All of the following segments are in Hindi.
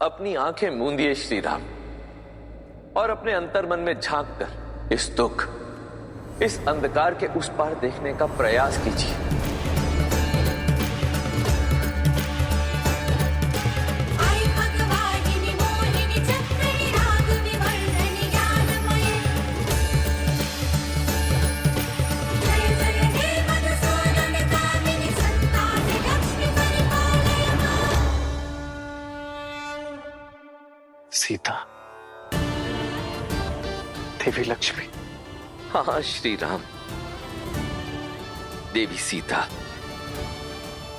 अपनी आंखें मूंदिए श्री राम और अपने अंतर्मन में झांक कर इस दुख, इस अंधकार के उस पार देखने का प्रयास कीजिए। सीता, देवी लक्ष्मी। हाँ श्री राम, देवी सीता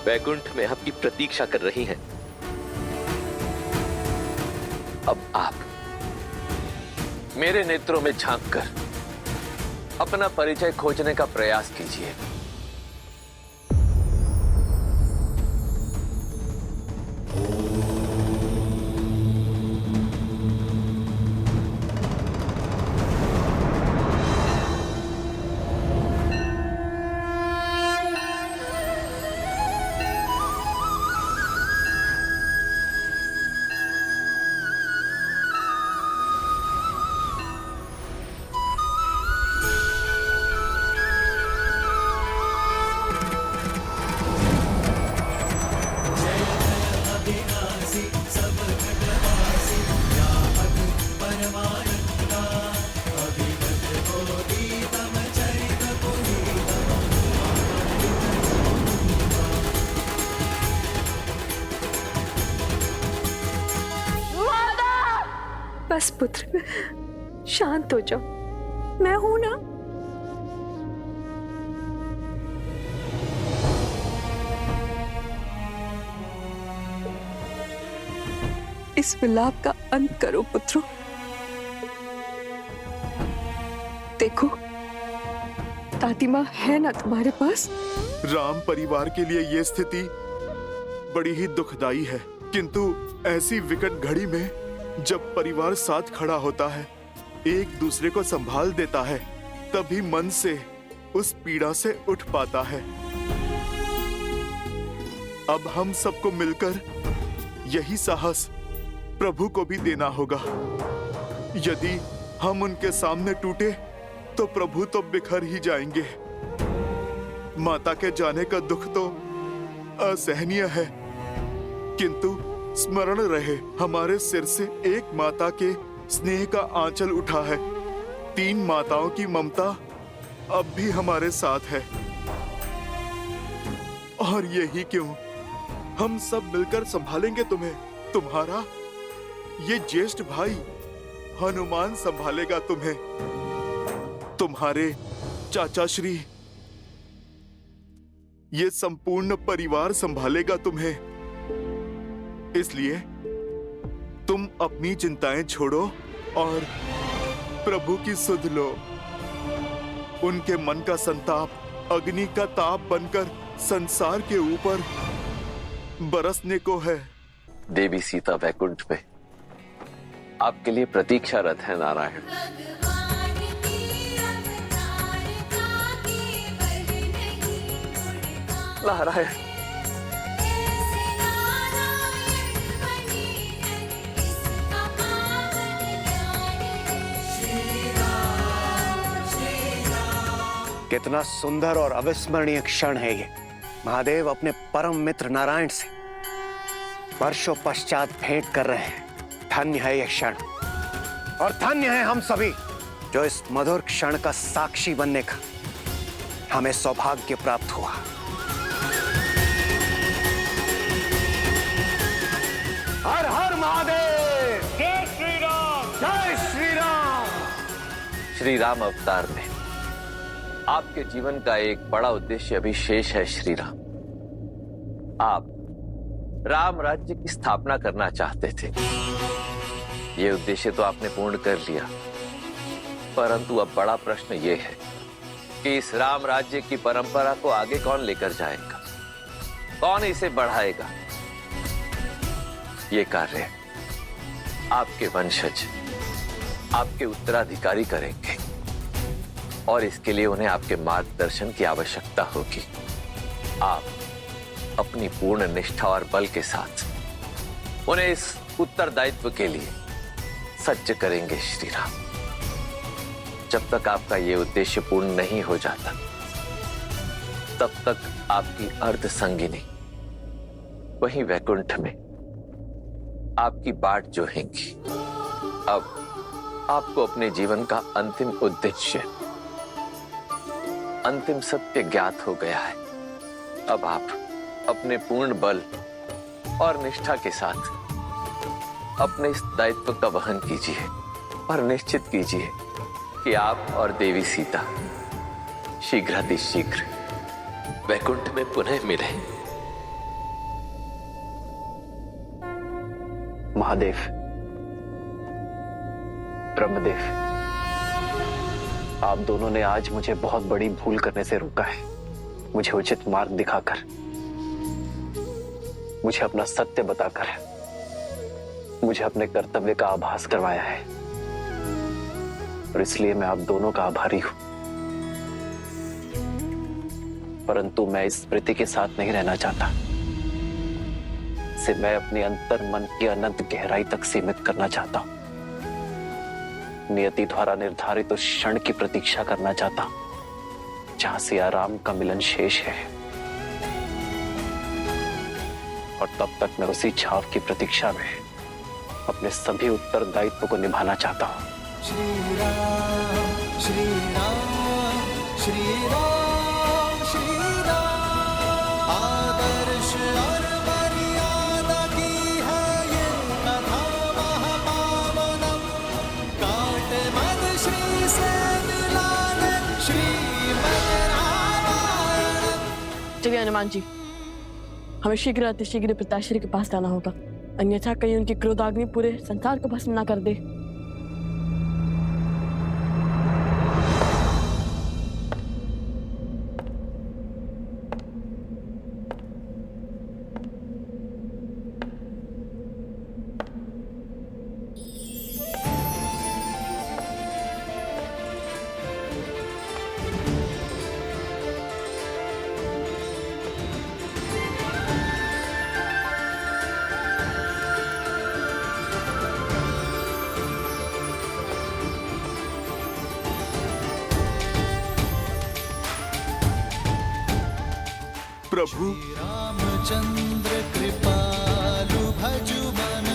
वैकुंठ में आपकी प्रतीक्षा कर रही हैं। अब आप मेरे नेत्रों में झांककर अपना परिचय खोजने का प्रयास कीजिए। बस पुत्र, शांत हो जाओ, मैं हूं ना। इस विलाप का अंत करो पुत्रों। देखो, दादी माँ है ना तुम्हारे पास। राम परिवार के लिए ये स्थिति बड़ी ही दुखदाई है, किंतु ऐसी विकट घड़ी में जब परिवार साथ खड़ा होता है, एक दूसरे को संभाल देता है, तभी मन से उस पीड़ा से उठ पाता है। अब हम सबको मिलकर यही साहस प्रभु को भी देना होगा। यदि हम उनके सामने टूटे तो प्रभु तो बिखर ही जाएंगे। माता के जाने का दुख तो असहनीय है, किंतु स्मरण रहे, हमारे सिर से एक माता के स्नेह का आंचल उठा है। 3 माताओं की ममता अब भी हमारे साथ है। और यही क्यों, हम सब मिलकर संभालेंगे तुम्हें। तुम्हारा ये ज्येष्ठ भाई हनुमान संभालेगा तुम्हें। तुम्हारे चाचा श्री ये संपूर्ण परिवार संभालेगा तुम्हें। इसलिए तुम अपनी चिंताएं छोड़ो और प्रभु की सुध लो। उनके मन का संताप अग्नि का ताप बनकर संसार के ऊपर बरसने को है। देवी सीता वैकुंठ में आपके लिए प्रतीक्षारत है नारायण। नारायण, कितना सुंदर और अविस्मरणीय क्षण है ये। महादेव अपने परम मित्र नारायण से वर्षों पश्चात भेंट कर रहे हैं। धन्य है यह क्षण, और धन्य है हम सभी जो इस मधुर क्षण का साक्षी बनने का हमें सौभाग्य प्राप्त हुआ। हर हर महादेव। जय श्री राम। जय श्री राम। श्री राम अवतार में आपके जीवन का एक बड़ा उद्देश्य अभी शेष है श्री राम। आप राम राज्य की स्थापना करना चाहते थे। ये उद्देश्य तो आपने पूर्ण कर लिया, परंतु अब बड़ा प्रश्न ये है कि इस राम राज्य की परंपरा को आगे कौन लेकर जाएगा, कौन इसे बढ़ाएगा। ये कार्य आपके वंशज, आपके उत्तराधिकारी करेंगे, और इसके लिए उन्हें आपके मार्गदर्शन की आवश्यकता होगी। आप अपनी पूर्ण निष्ठा और बल के साथ उन्हें इस उत्तरदायित्व के लिए सज्ज करेंगे श्री राम। जब तक आपका ये उद्देश्य पूर्ण नहीं हो जाता, तब तक आपकी अर्ध संगिनी वहीं वैकुंठ में आपकी बाट जोहेंगी। अब आपको अपने जीवन का अंतिम उद्देश्य, अंतिम सत्य ज्ञात हो गया है। अब आप अपने पूर्ण बल और निष्ठा के साथ अपने इस दायित्व का वहन कीजिए और निश्चित कीजिए कि आप और देवी सीता शीघ्रातिशीघ्र वैकुंठ में पुनः मिले। महादेव, ब्रह्मदेव, आप दोनों ने आज मुझे बहुत बड़ी भूल करने से रोका है। मुझे उचित मार्ग दिखाकर, मुझे अपना सत्य बताकर, मुझे अपने कर्तव्य का आभास करवाया है, और इसलिए मैं आप दोनों का आभारी हूं। परंतु मैं इस स्मृति के साथ नहीं रहना चाहता। इसे मैं अपने अंतर मन की अनंत गहराई तक सीमित करना चाहता हूं। नियति द्वारा निर्धारित उस क्षण की प्रतीक्षा करना चाहता हूं जहां सिया राम का मिलन शेष है, और तब तक मैं उसी छाव की प्रतीक्षा में अपने सभी उत्तरदायित्व को निभाना चाहता हूं। श्री राम श्री राम श्री राम श्री राम, आदर्श और मर्यादा की है ये कथा महापावनम, काट मद श्री से मिलाने श्रीमद् रामायणम। चलिए हनुमान जी, हमें शीघ्र अतिशीघ्र पिताश्री के पास जाना होगा, अन्यथा कहीं उनकी क्रोधाग्नि पूरे संसार को भस्म ना कर दे। प्रभु, रामचंद्र कृपालु भजु मन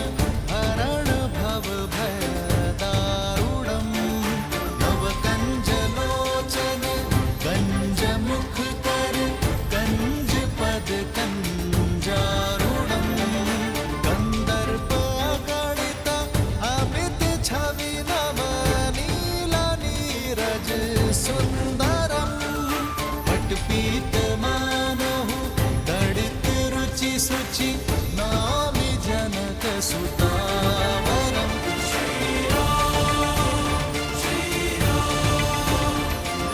हरण भव भय दारुणम, नव कंज लोचन कंज मुख कर कंज पद कंजारुणम, कंदर्प गणित अमित छवि नव नीला नीरज सुंदरम, पटपीत सुचि नामि जनक सुतावरम। श्री राम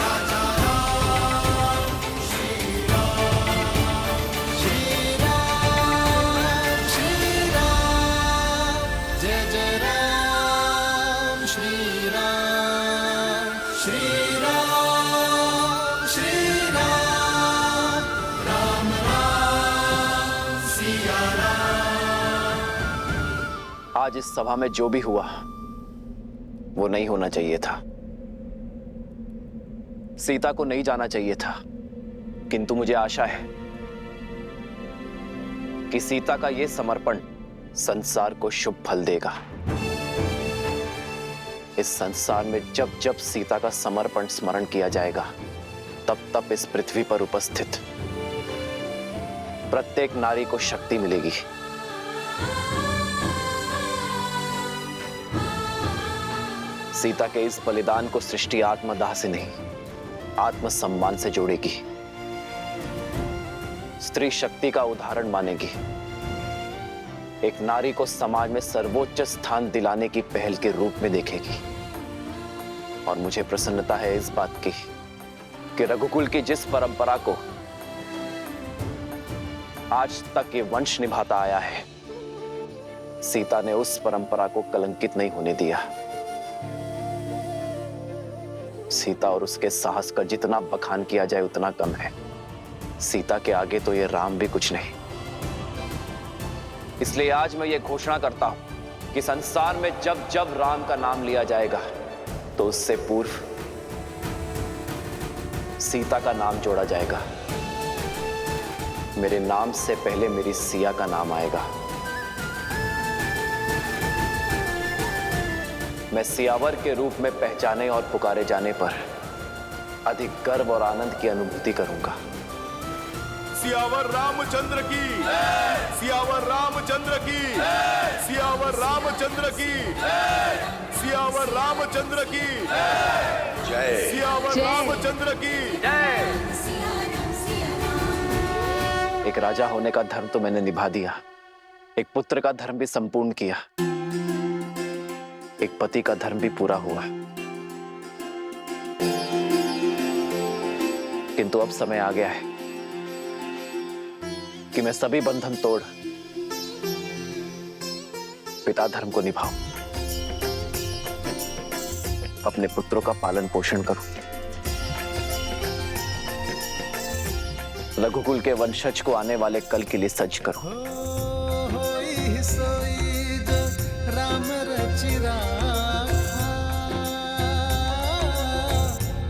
राजा राम, श्री राम जय जय राम, श्री राम श्री राम श्री राम, राम राम सिया राम। आज इस सभा में जो भी हुआ वो नहीं होना चाहिए था। सीता को नहीं जाना चाहिए था, किंतु मुझे आशा है कि सीता का यह समर्पण संसार को शुभ फल देगा। इस संसार में जब जब सीता का समर्पण स्मरण किया जाएगा, तब तब इस पृथ्वी पर उपस्थित प्रत्येक नारी को शक्ति मिलेगी। सीता के इस बलिदान को सृष्टि आत्मदाह से नहीं, आत्मसम्मान से जोड़ेगी। स्त्री शक्ति का उदाहरण मानेगी। एक नारी को समाज में सर्वोच्च स्थान दिलाने की पहल के रूप में देखेगी। और मुझे प्रसन्नता है इस बात की कि रघुकुल की जिस परंपरा को आज तक ये वंश निभाता आया है, सीता ने उस परंपरा को कलंकित नहीं होने दिया। सीता और उसके साहस का जितना बखान किया जाए उतना कम है। सीता के आगे तो ये राम भी कुछ नहीं। इसलिए आज मैं ये घोषणा करता हूं कि संसार में जब जब राम का नाम लिया जाएगा तो उससे पूर्व सीता का नाम जोड़ा जाएगा। मेरे नाम से पहले मेरी सिया का नाम आएगा। मैं सियावर के रूप में पहचाने और पुकारे जाने पर अधिक गर्व और आनंद की अनुभूति करूंगा। सियावर रामचंद्र की, सियावर रामचंद्र की, सियावर रामचंद्र की, सियावर रामचंद्र की जय, सियावर रामचंद्र की जय। एक राजा होने का धर्म तो मैंने निभा दिया, एक पुत्र का धर्म भी संपूर्ण किया, एक पति का धर्म भी पूरा हुआ। किंतु अब समय आ गया है कि मैं सभी बंधन तोड़ पिता धर्म को निभाऊं, अपने पुत्रों का पालन पोषण करूं, रघुकुल के वंशज को आने वाले कल के लिए सज्ज करूं। होई सोई जो राम रचि राखा,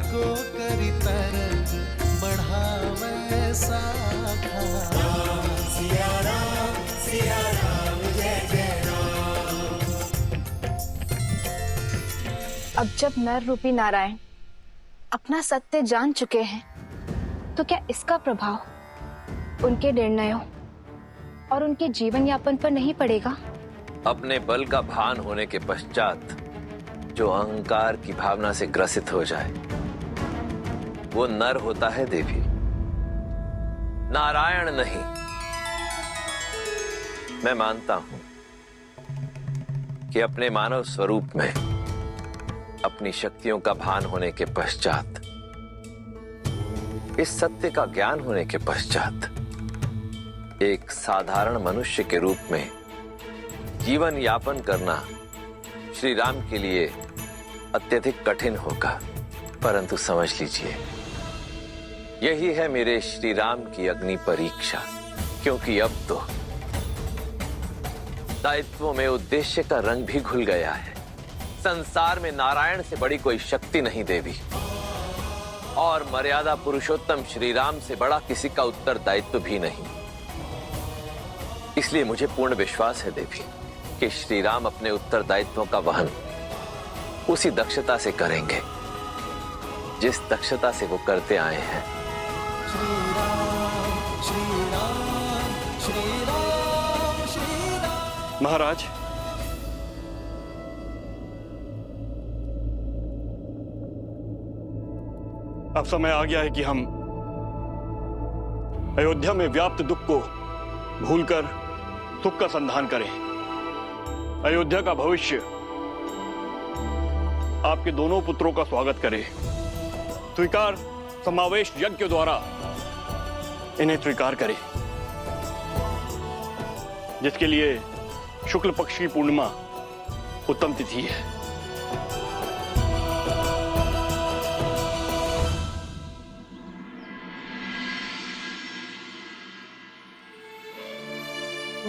को करी तरज बढ़ावे साखा। सिया राम जय जय राम। अब जब नर रूपी नारायण अपना सत्य जान चुके हैं, तो क्या इसका प्रभाव उनके निर्णयों और उनके जीवन यापन पर नहीं पड़ेगा? अपने बल का भान होने के पश्चात जो अहंकार की भावना से ग्रसित हो जाए वो नर होता है देवी, नारायण नहीं। मैं मानता हूं कि अपने मानव स्वरूप में अपनी शक्तियों का भान होने के पश्चात, इस सत्य का ज्ञान होने के पश्चात एक साधारण मनुष्य के रूप में जीवन यापन करना श्री राम के लिए अत्यधिक कठिन होगा। परंतु समझ लीजिए, यही है मेरे श्री राम की अग्नि परीक्षा, क्योंकि अब तो दायित्वों में उद्देश्य का रंग भी घुल गया है। संसार में नारायण से बड़ी कोई शक्ति नहीं देवी, और मर्यादा पुरुषोत्तम श्री राम से बड़ा किसी का उत्तरदायित्व भी नहीं। इसलिए मुझे पूर्ण विश्वास है देवी कि श्री राम अपने उत्तरदायित्वों का वहन उसी दक्षता से करेंगे जिस दक्षता से वो करते आए हैं। श्री राम श्री राम श्री राम श्री राम। महाराज, अब समय आ गया है कि हम अयोध्या में व्याप्त दुख को भूलकर सुख का संधान करें। अयोध्या का भविष्य आपके दोनों पुत्रों का स्वागत करे। स्वीकार समावेश यज्ञ द्वारा इन्हें स्वीकार करे, जिसके लिए शुक्ल पक्ष की पूर्णिमा उत्तम तिथि है।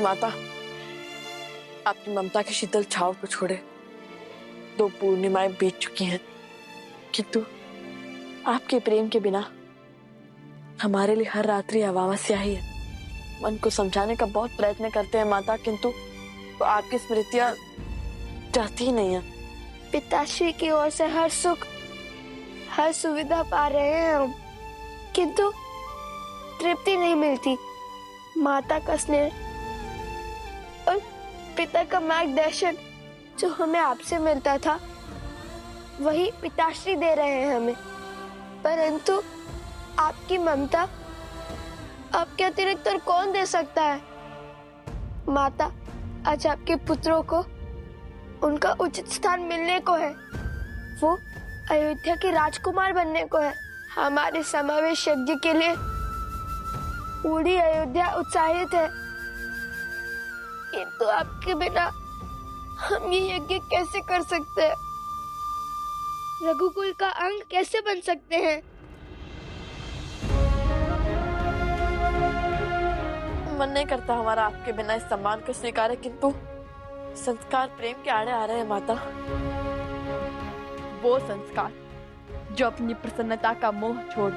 माता, आपकी ममता की शीतल छाव को छोड़े 2 पूर्णिमाएं बीत चुकी हैं, किंतु आपके प्रेम के बिना हमारे लिए हर रात्रि अमावस्या ही है। मन को समझाने का बहुत प्रयत्न करते हैं माता, किंतु तो आपकी स्मृतियां जाती ही नहीं है। पिताश्री की ओर से हर सुख, हर सुविधा पा रहे हैं हम, किंतु तृप्ति नहीं मिलती। माता का स्नेह और पिता का मार्गदर्शन जो हमें आपसे मिलता था, वही पिताश्री दे रहे हैं हमें। परंतु आपकी ममता, आपके अतिरिक्त और कौन दे सकता है? माता, आज आपके पुत्रों को उनका उचित स्थान मिलने को है। वो अयोध्या के राजकुमार बनने को है। हमारे समावेश यज्ञ के लिए पूरी अयोध्या उत्साहित है, किंतु आपके बिना हम ये यज्ञ कैसे कर सकते हैं? रघुकुल का अंग कैसे बन सकते हैं? मन नहीं करता हमारा आपके बिना इस सम्मान को स्वीकारे, किंतु संस्कार प्रेम के आड़े आ रहे हैं माता। वो संस्कार जो अपनी प्रसन्नता का मोह छोड़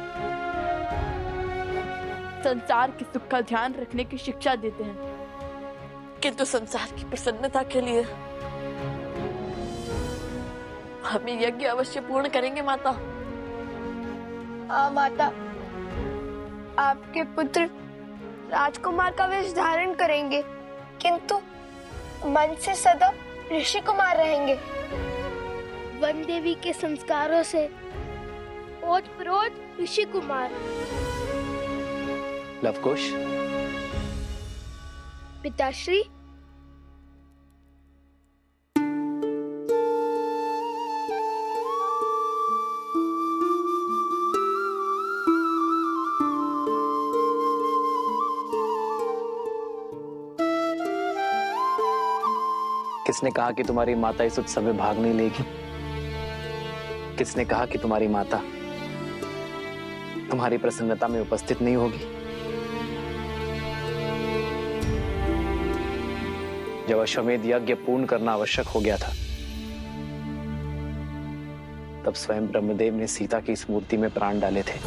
संसार के सुख का ध्यान रखने की शिक्षा देते हैं। किंतु संसार की प्रसन्नता के लिए हम ये यज्ञ अवश्य पूर्ण करेंगे माता। हाँ माता, आपके पुत्र राजकुमार का वेश धारण करेंगे, किंतु मन से सदा ऋषि कुमार रहेंगे। वन देवी के संस्कारों से ओतप्रोत ऋषि कुमार। लवकुश, पिताश्री, किसने कहा कि तुम्हारी माता इस उत्सव में भाग नहीं लेगी? किसने कहा कि तुम्हारी माता तुम्हारी प्रसन्नता में उपस्थित नहीं होगी? जब अश्वमेध यज्ञ पूर्ण करना आवश्यक हो गया था, तब स्वयं ब्रह्मदेव ने सीता की इस मूर्ति में प्राण डाले थे।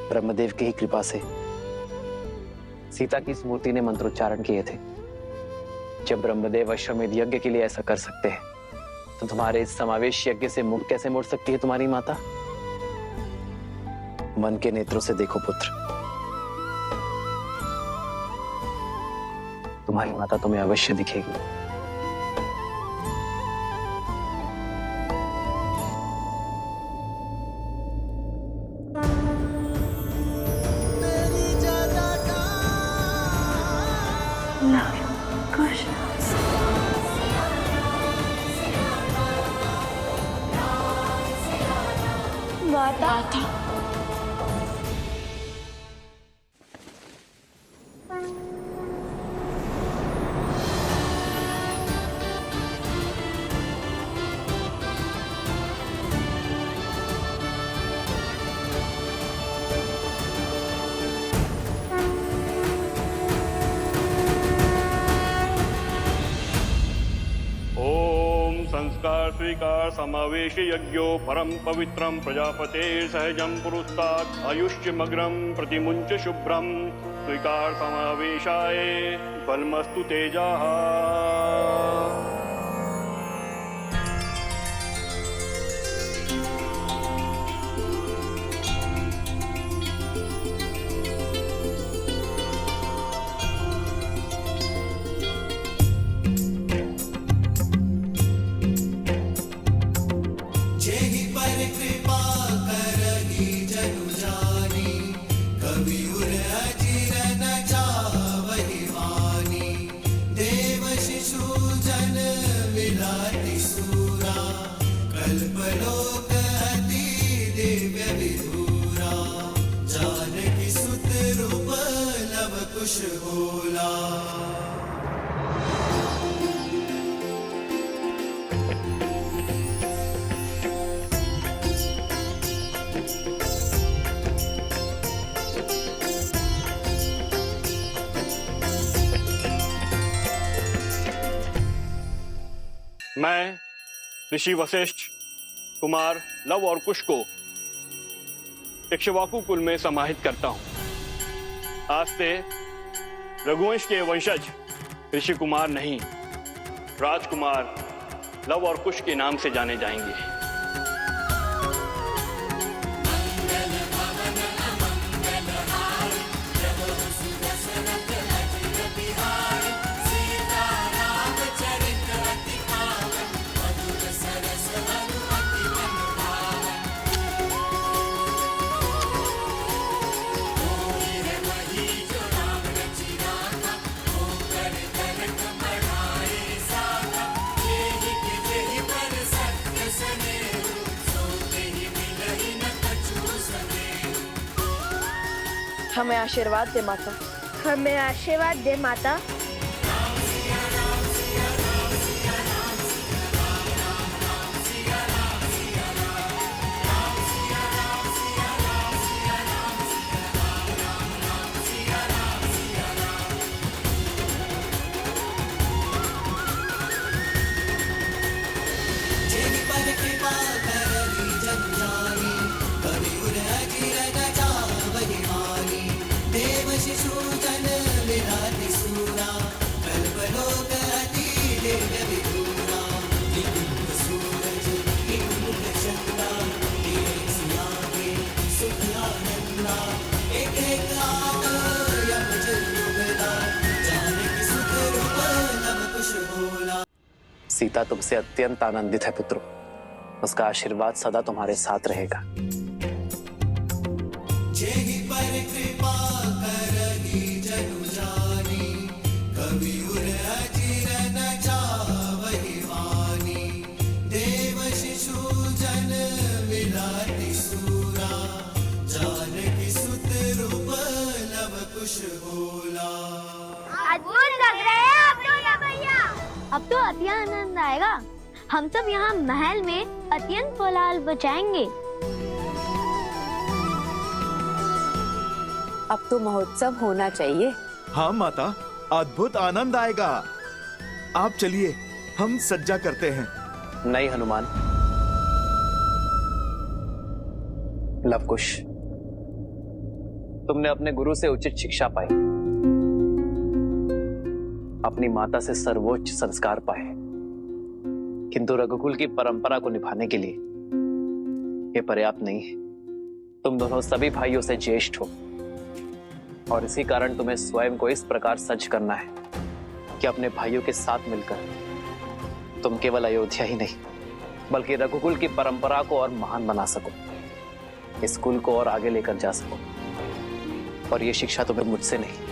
ब्रह्मदेव की ही कृपा से सीता की इस मूर्ति ने मंत्रोच्चारण किए थे। जब ब्रह्मदेव अश्वमेध यज्ञ के लिए ऐसा कर सकते हैं, तो तुम्हारे इस समावेश यज्ञ से मुख कैसे मोड़ सकती है तुम्हारी माता? मन के नेत्रों से देखो पुत्र, तुम्हारी माता तुम्हें अवश्य दिखेगी। माता, संस्कार स्वीकार समावेश यज्ञो परम पवित्रम प्रजापते सहजम पुरुस्तात् आयुष्यमग्रम प्रतिमुंच शुभ्रम स्वीकार समावेशाय बलमस्तु तेजाः। मैं ऋषि वशिष्ठ कुमार लव और कुश को इक्ष्वाकु कुल में समाहित करता हूं। आज से रघुवंश के वंशज ऋषि कुमार नहीं, राजकुमार लव और कुश के नाम से जाने जाएंगे। हमें आशीर्वाद दे माता। हमें आशीर्वाद दे माता। सीता तुमसे अत्यंत आनंदित है पुत्रों। उसका आशीर्वाद सदा तुम्हारे साथ रहेगा। अद्भुत लग रहे हैं आप दोनों भैया। अब तो अति आनंद आएगा। हम सब यहाँ महल में अत्यंत कोलाहल बचाएंगे। अब तो महोत्सव होना चाहिए। हाँ माता, अद्भुत आनंद आएगा। आप चलिए, हम सज्जा करते हैं। नहीं हनुमान, लवकुश, तुमने अपने गुरु से उचित शिक्षा पाई, अपनी माता से सर्वोच्च संस्कार पाए, किंतु रघुकुल की परंपरा को निभाने के लिए यह पर्याप्त नहीं है। तुम दोनों सभी भाइयों से ज्येष्ठ हो और इसी कारण तुम्हें स्वयं को इस प्रकार सज्ज करना है कि अपने भाइयों के साथ मिलकर तुम केवल अयोध्या ही नहीं बल्कि रघुकुल की परंपरा को और महान बना सको, इस कुल को और आगे लेकर जा सको। और ये शिक्षा तुम्हें मुझसे नहीं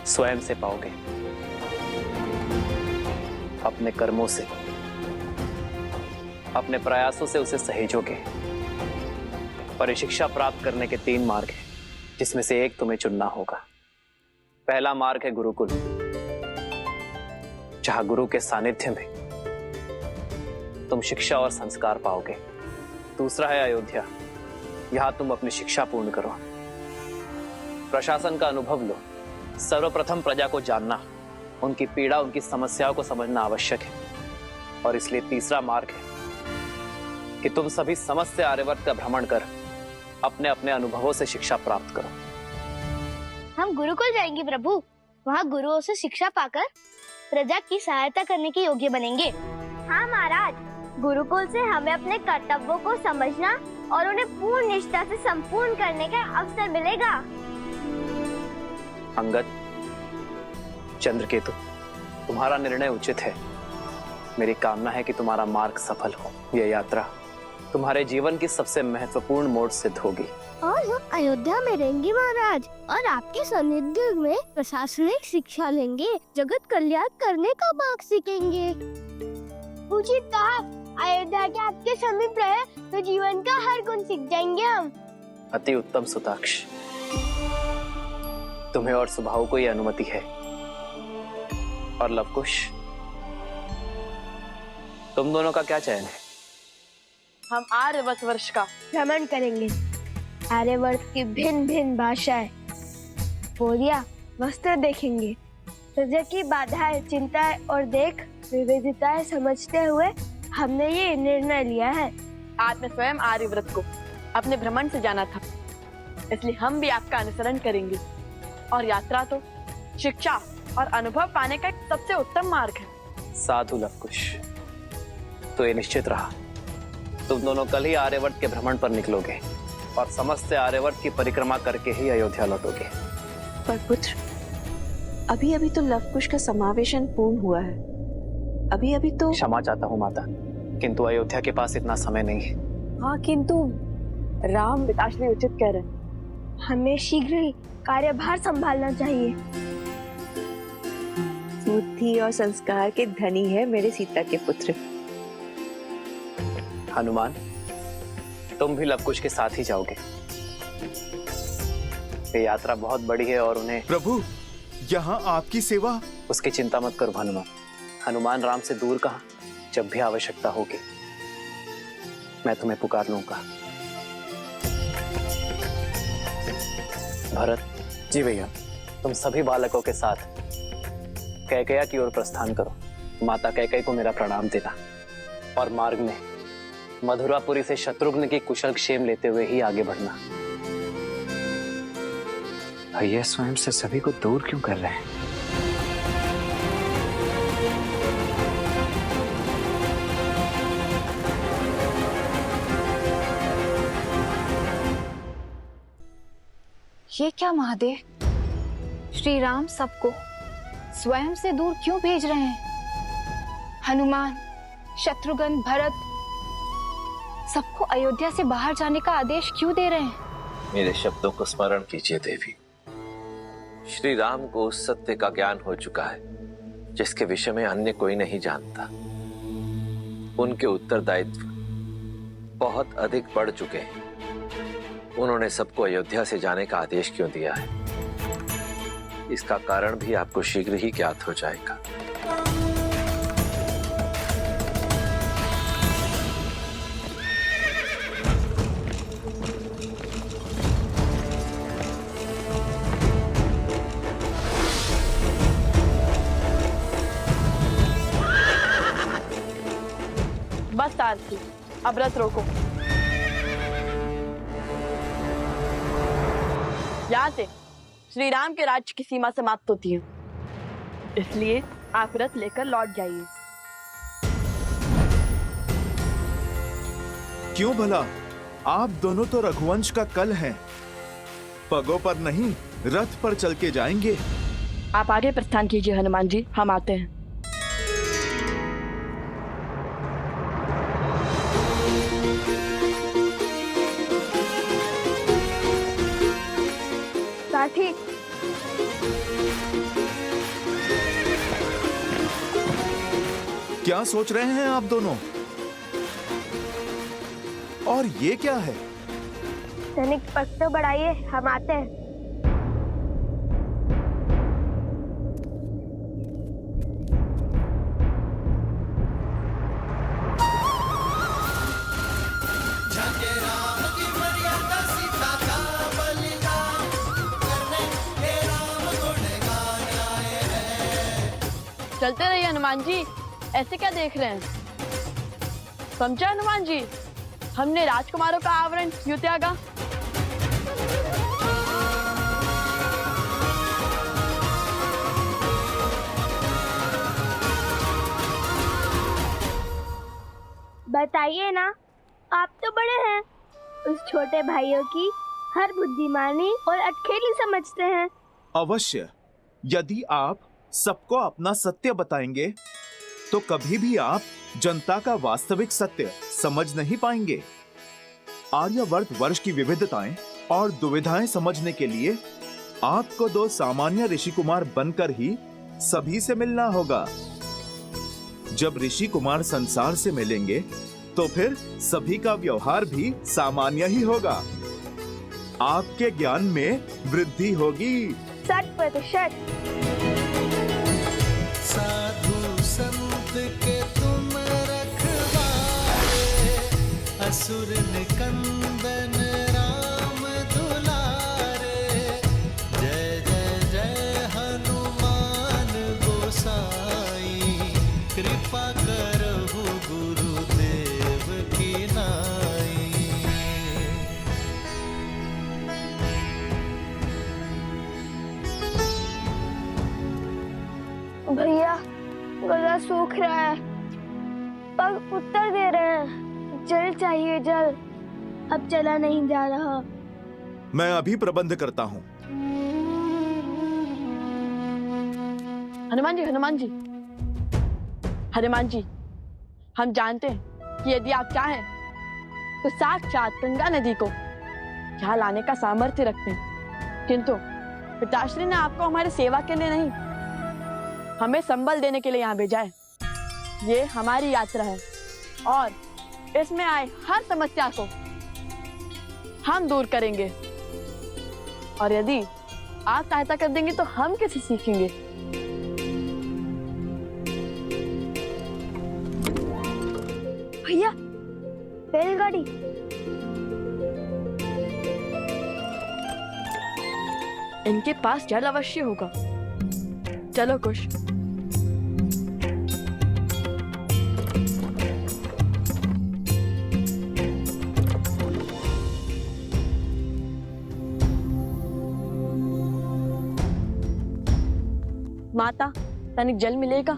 स्वयं से पाओगे, अपने कर्मों से, अपने प्रयासों से उसे सहेजोगे। और ये शिक्षा प्राप्त करने के 3 मार्ग हैं, जिसमें से एक तुम्हें चुनना होगा। पहला मार्ग है गुरुकुल, जहां गुरु के सानिध्य में तुम शिक्षा और संस्कार पाओगे। दूसरा है अयोध्या, यहां तुम अपनी शिक्षा पूर्ण करो, प्रशासन का अनुभव लो। सर्वप्रथम प्रजा को जानना, उनकी पीड़ा, उनकी समस्याओं को समझना आवश्यक है। और इसलिए तीसरा मार्ग है कि तुम सभी समस्त आर्यवर्त का भ्रमण कर अपने अपने अनुभवों से शिक्षा प्राप्त करो। हम गुरुकुल जाएंगे प्रभु। वहाँ गुरुओं से शिक्षा पाकर प्रजा की सहायता करने के योग्य बनेंगे। हाँ महाराज, गुरुकुल से हमें अपने कर्तव्यों को समझना और उन्हें पूर्ण निष्ठा से संपूर्ण करने का अवसर मिलेगा। अंगद, चंद्रकेतु, तुम्हारा निर्णय उचित है। मेरी कामना है कि तुम्हारा मार्ग सफल हो। यह यात्रा तुम्हारे जीवन की सबसे महत्वपूर्ण मोड़ सिद्ध होगी। और हम अयोध्या में रहेंगे महाराज, और आपके सानिध्य में प्रशासनिक शिक्षा लेंगे, जगत कल्याण करने का मार्ग सीखेंगे। उचित कहा, अयोध्या के आपके समीप रहे तो जीवन का हर गुण सीख जाएंगे हम। अति उत्तम सुताक्ष, तुम्हें और सुभाव को यह अनुमति है। और लवकुश, तुम दोनों का क्या चयन है? हम आर्यवर्त वर्ष का भ्रमण करेंगे। आर्यवर्त की भिन्न भिन्न भाषाएं, बोलियां, वस्त्र देखेंगे। प्रजा की बाधाएं, चिंताएं और देख विविधताएं समझते हुए हमने ये निर्णय लिया है। आपने स्वयं आर्यव्रत को अपने भ्रमण से जाना था, इसलिए हम भी आपका अनुसरण करेंगे। और यात्रा तो शिक्षा और अनुभव पाने का एक सबसे उत्तम मार्ग है। साधु लवकुश, तो ये निश्चित रहा, तुम दोनों कल ही आर्यवर्त के भ्रमण पर निकलोगे और समस्त आर्यवर्त की परिक्रमा करके ही अयोध्या लौटोगे। पर पुत्र, अभी अभी तो लवकुश का समावेशन पूर्ण हुआ है। अभी अभी तो। क्षमा चाहता हूँ माता, किंतु अयोध्या के पास इतना समय नहीं है। हाँ, किंतु राम। पिताश्री उचित कह रहे हैं। हमें शीघ्र ही कार्यभार संभालना चाहिए। बुद्धि और संस्कार के धनी है मेरे सीता के पुत्र। हनुमान, तुम भी लवकुश के साथ ही जाओगे। ये यात्रा बहुत बड़ी है और उन्हें। प्रभु, यहाँ आपकी सेवा। उसकी चिंता मत करो हनुमान। हनुमान राम से दूर कहाँ, जब भी आवश्यकता होगी मैं तुम्हें पुकार लूंगा। भरत जी भैया। तुम सभी बालकों के साथ कैकेयी की ओर प्रस्थान करो। माता कैकेयी को मेरा प्रणाम देना और मार्ग में मधुरापुरी से शत्रुघ्न की कुशल क्षेम लेते हुए ही आगे बढ़ना। भैया स्वयं से सभी को दूर क्यों कर रहे हैं? ये क्या महादेव, श्री राम सबको स्वयं से दूर क्यों भेज रहे हैं? हनुमान, शत्रुघ्न, भरत सबको अयोध्या से बाहर जाने का आदेश क्यों दे रहे हैं? मेरे शब्दों को स्मरण कीजिए देवी। श्री राम को उस सत्य का ज्ञान हो चुका है जिसके विषय में अन्य कोई नहीं जानता। उनके उत्तरदायित्व बहुत अधिक बढ़ चुके हैं। उन्होंने सबको अयोध्या से जाने का आदेश क्यों दिया है, इसका कारण भी आपको शीघ्र ही ज्ञात हो जाएगा। बस आरती, अब रथ रोको। यहाँ से श्री राम के राज्य की सीमा समाप्त होती है, इसलिए आप रथ लेकर लौट जाइए। क्यों भला? आप दोनों तो रघुवंश का कल हैं। पगों पर नहीं, रथ पर चल के जाएंगे। आप आगे प्रस्थान कीजिए हनुमान जी, हम आते हैं। साथी, क्या सोच रहे हैं आप दोनों? और ये क्या है? तनिक पक्ष तो बढ़ाइए, हम आते हैं। चलते रहिए हनुमान जी, ऐसे क्या देख रहे हैं? समझे हनुमान जी, हमने राजकुमारों का आवरण क्यों त्यागा? बताइए ना, आप तो बड़े हैं, उस छोटे भाइयों की हर बुद्धिमानी और अटखेली समझते हैं। अवश्य, यदि आप सबको अपना सत्य बताएंगे तो कभी भी आप जनता का वास्तविक सत्य समझ नहीं पाएंगे। आर्यवर्त वर्ष की विविधताएं और दुविधाएं समझने के लिए आपको दो सामान्य ऋषि कुमार बनकर ही सभी से मिलना होगा। जब ऋषि कुमार संसार से मिलेंगे तो फिर सभी का व्यवहार भी सामान्य ही होगा। आपके ज्ञान में वृद्धि होगी। 100%। साधु संत के तुम रखवारे, असुर निकंदन राम दुलारे। जय जय जय हनुमान गोसाई, कृपा करहु गुरुदेव की नाई। भैया, गला सूख रहा है, पग उत्तर दे रहे हैं, जल चाहिए जल, अब चला नहीं जा रहा। मैं अभी प्रबंध करता हूँ। हनुमान जी, हनुमान जी, हनुमान जी, हम जानते हैं कि यदि आप चाहें तो साक्षात गंगा नदी को यहाँ लाने का सामर्थ्य रखते हैं, किंतु पिताश्री ने आपको हमारी सेवा के लिए नहीं, हमें संबल देने के लिए यहाँ भेजा है। ये हमारी यात्रा है और इसमें आए हर समस्या को हम दूर करेंगे, और यदि आप सहायता कर देंगे तो हम कैसे सीखेंगे? भैया, बैलगाड़ी। इनके पास जल अवश्य होगा। चलो कुश। माता, तनिक जल मिलेगा?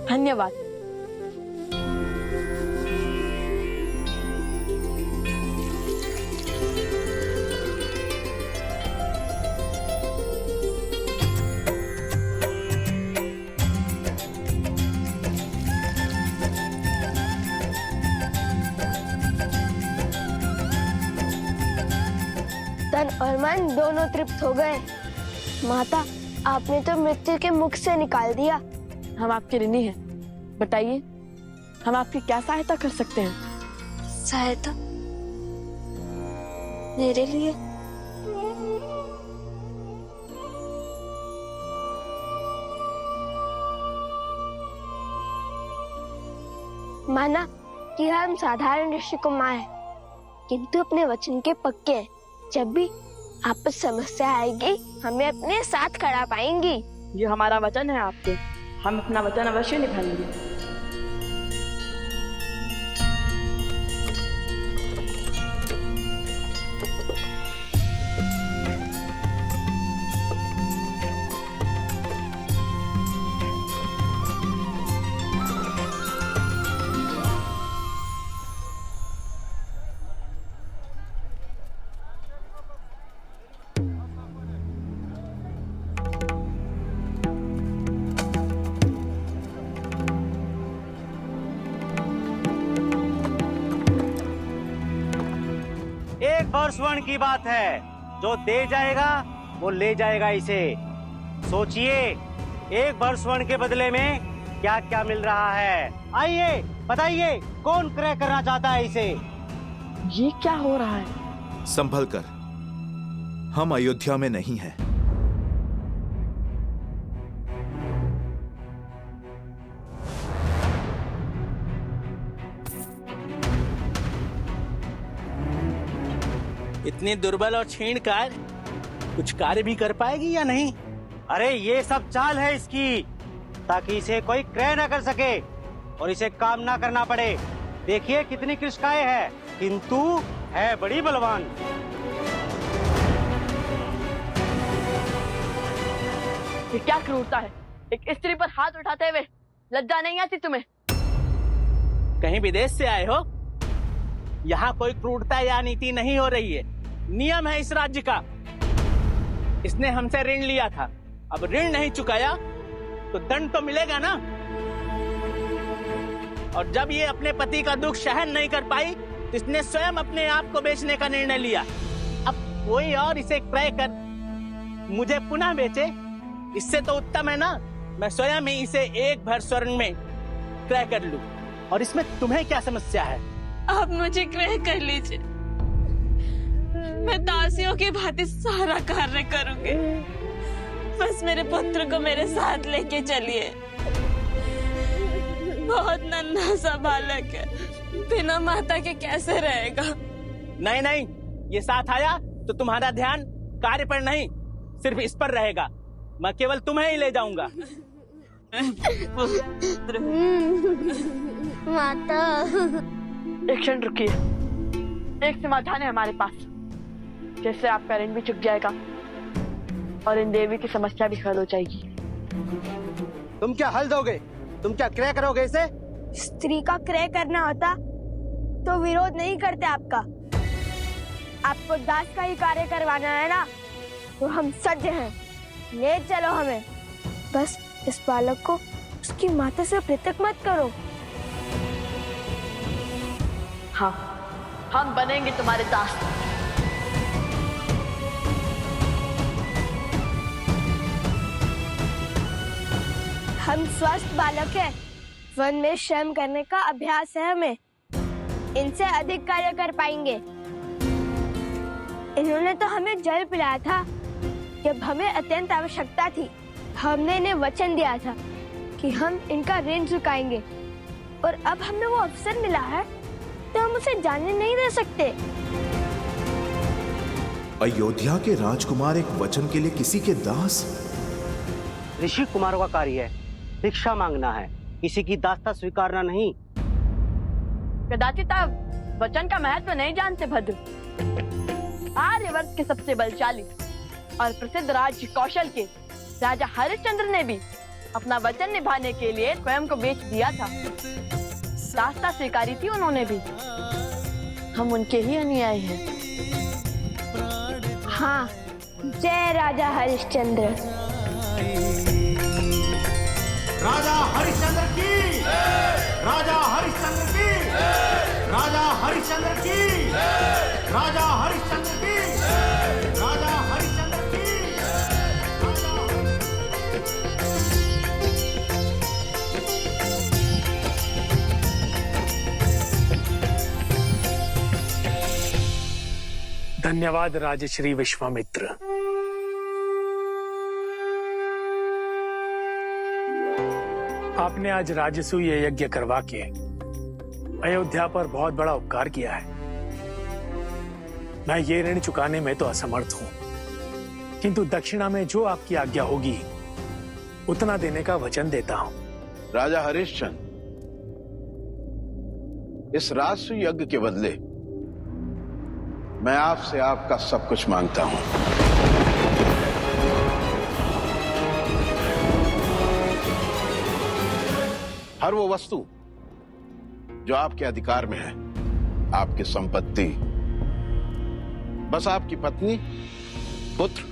धन्यवाद। तन और मन दोनों तृप्त हो गए। माता, आपने तो मृत्यु के मुख से निकाल दिया। हम आपके ऋणी हैं। बताइए, हम आपकी क्या सहायता कर सकते हैं? सहायता मेरे लिए? माना कि हम साधारण ऋषि कुमार हैं, किंतु अपने वचन के पक्के हैं। जब भी आपस समस्या आएगी, हमें अपने साथ खड़ा पाएंगी। ये हमारा वचन है आपके, हम अपना वचन अवश्य निभाएंगे। एक और स्वर्ण की बात है, जो दे जाएगा वो ले जाएगा इसे। सोचिए, एक भर स्वर्ण के बदले में क्या क्या मिल रहा है। आइए बताइए, कौन क्रय करना चाहता है इसे? ये क्या हो रहा है? संभल कर, हम अयोध्या में नहीं हैं। इतनी दुर्बल और छीणकार कुछ कार्य भी कर पाएगी या नहीं? अरे ये सब चाल है इसकी, ताकि इसे कोई क्रय न कर सके और इसे काम ना करना पड़े। देखिए कितनी कृष्णाएं है, किंतु है बड़ी बलवान। ये क्या क्रूरता है? एक स्त्री पर हाथ उठाते हुए लज्जा नहीं आती तुम्हें? कहीं विदेश से आए हो? यहाँ कोई क्रूरता या नीति नहीं हो रही है। नियम है इस राज्य का। इसने हमसे ऋण लिया था, अब ऋण नहीं चुकाया तो दंड तो मिलेगा ना। और जब ये अपने पति का दुख सहन नहीं कर पाई तो इसने स्वयं अपने आप को बेचने का निर्णय लिया। अब कोई और इसे क्रय कर मुझे पुनः बेचे, इससे तो उत्तम है ना मैं स्वयं ही इसे एक भर स्वर्ण में क्रय कर लूं। और इसमें तुम्हें क्या समस्या है? आप मुझे क्रय कर लीजिए, मैं दासियों की भांति सारा कार्य करूंगी। बस मेरे पुत्र को मेरे साथ लेके चलिए। बहुत नन्हा सा बालक है, बिना माता के कैसे रहेगा? नहीं नहीं, ये साथ आया तो तुम्हारा ध्यान कार्य पर नहीं, सिर्फ इस पर रहेगा। मैं केवल तुम्हें ही ले जाऊंगा। माता, एक क्षण रुकिए, एक समाधान है हमारे पास, जिससे आपका ऋण भी चुक जाएगा और इन देवी की समस्या भी हल हो जाएगी। तुम क्या हल दोगे? तुम क्या क्रय करोगे इसे? स्त्री का क्रय करना होता तो विरोध नहीं करते आपका। आपको दास का ही कार्य करवाना है ना, तो हम सज्ज हैं, ले चलो हमें। बस इस बालक को उसकी माता से पृथक मत करो। हाँ, हम बनेंगे तुम्हारे दास। हम स्वस्थ बालक हैं, वन में श्रम करने का अभ्यास है हमें, इनसे अधिक कार्य कर पाएंगे। इन्होंने तो हमें जल पिलाया था जब हमें अत्यंत आवश्यकता थी। हमने इन्हें वचन दिया था कि हम इनका ऋण चुकाएंगे, और अब हमें वो अवसर मिला है तो हम उसे जाने नहीं दे सकते। अयोध्या के राजकुमार एक वचन के लिए किसी के दास? ऋषि कुमारों का कार्य है भिक्षा मांगना है, किसी की दासता स्वीकारना नहीं। कदाचित आप वचन का महत्व नहीं जानते भद्र। आर्यवर्त के सबसे बलशाली और प्रसिद्ध राज्य कौशल के राजा हरिश्चंद्र ने भी अपना वचन निभाने के लिए स्वयं को बेच दिया था। रास्ता स्वीकारी थी उन्होंने भी। हम उनके ही अनुयायी हैं। हाँ, जय राजा हरिश्चंद्र। राजा हरिश्चंद्र की, राजा हरिश्चंद्र की, राजा हरिश्चंद्र की, राजा हरिश्चंद्र की, राजा हरिश्चंद्र की। धन्यवाद राजश्री विश्वामित्र। आपने आज राजसूय यज्ञ करवा के अयोध्या पर बहुत बड़ा उपकार किया है। मैं ये ऋण चुकाने में तो असमर्थ हूं, किंतु दक्षिणा में जो आपकी आज्ञा होगी उतना देने का वचन देता हूं। राजा हरिश्चंद्र, इस राजसूय यज्ञ के बदले मैं आपसे आपका सब कुछ मांगता हूं। हर वो वस्तु जो आपके अधिकार में है, आपकी संपत्ति, बस आपकी पत्नी, पुत्र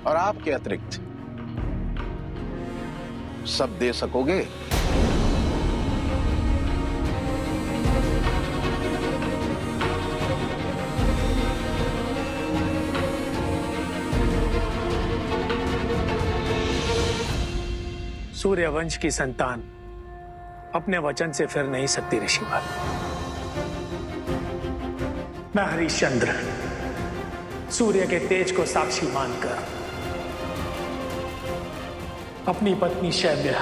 और आपके अतिरिक्त सब दे सकोगे? सूर्यवंश की संतान अपने वचन से फिर नहीं सकती ऋषिवर। मैं हरिश्चंद्र सूर्य के तेज को साक्षी मानकर अपनी पत्नी शैब्या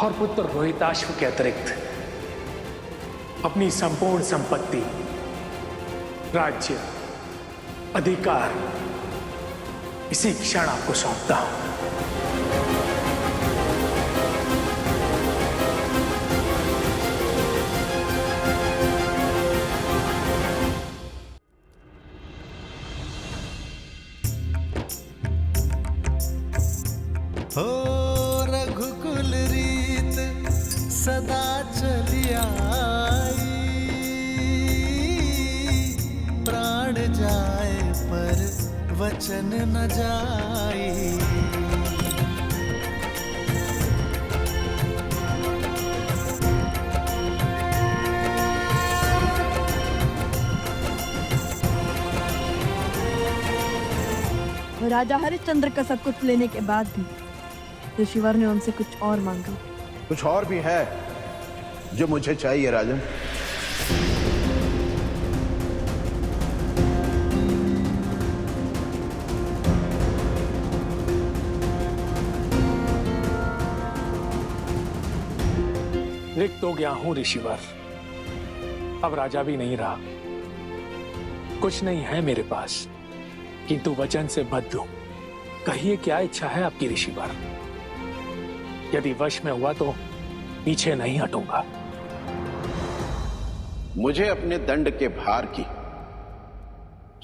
और पुत्र रोहिताश्व के अतिरिक्त अपनी संपूर्ण संपत्ति, राज्य, अधिकार इसी क्षण आपको सौंपता हूं। हो रघुकुल रीत सदा चली आई, प्राण जाए पर वचन न जाई। राजा हरिश्चंद्र का सब कुछ लेने के बाद भी ऋषिवर ने उनसे कुछ और मांगा। कुछ और भी है जो मुझे चाहिए राजन। रिक्त हो गया हूं ऋषिवर, अब राजा भी नहीं रहा। कुछ नहीं है मेरे पास, किंतु वचन से बद्ध हूं। कहिए क्या इच्छा है आपकी ऋषिवर? यदि वश में हुआ तो पीछे नहीं हटूंगा। मुझे अपने दंड के भार की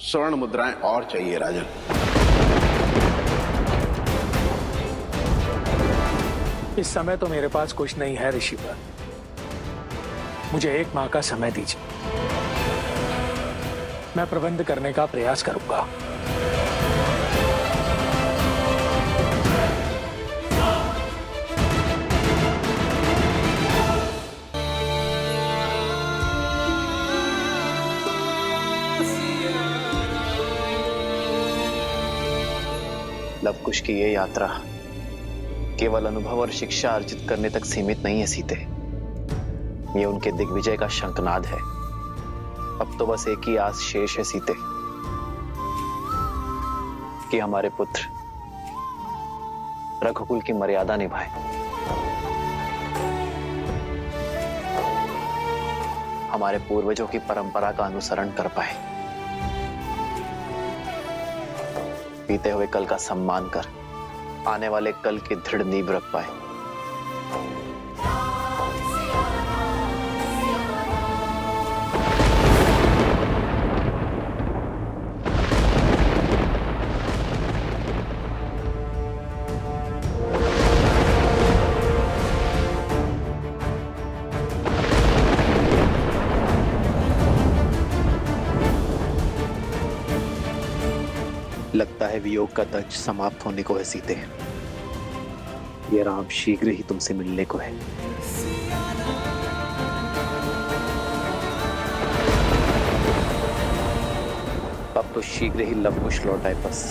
स्वर्ण मुद्राएं और चाहिए राजन। इस समय तो मेरे पास कुछ नहीं है ऋषिवर, मुझे 1 माह का समय दीजिए। मैं प्रबंध करने का प्रयास करूंगा। लवकुश की ये यात्रा केवल अनुभव और शिक्षा अर्जित करने तक सीमित नहीं है सीते। ये उनके दिग्विजय का शंखनाद है। अब तो बस एक ही आस शेष है सीते, कि हमारे पुत्र रघुकुल की मर्यादा निभाए। हमारे पूर्वजों की परंपरा का अनुसरण कर पाए, बीते हुए कल का सम्मान कर आने वाले कल की दृढ़ नींव रख पाए। लगता है वियोग का दंश समाप्त होने को है सीते। ये राम शीघ्र ही तुमसे मिलने को है। अब तो शीघ्र ही लव कुश लौट आए बस।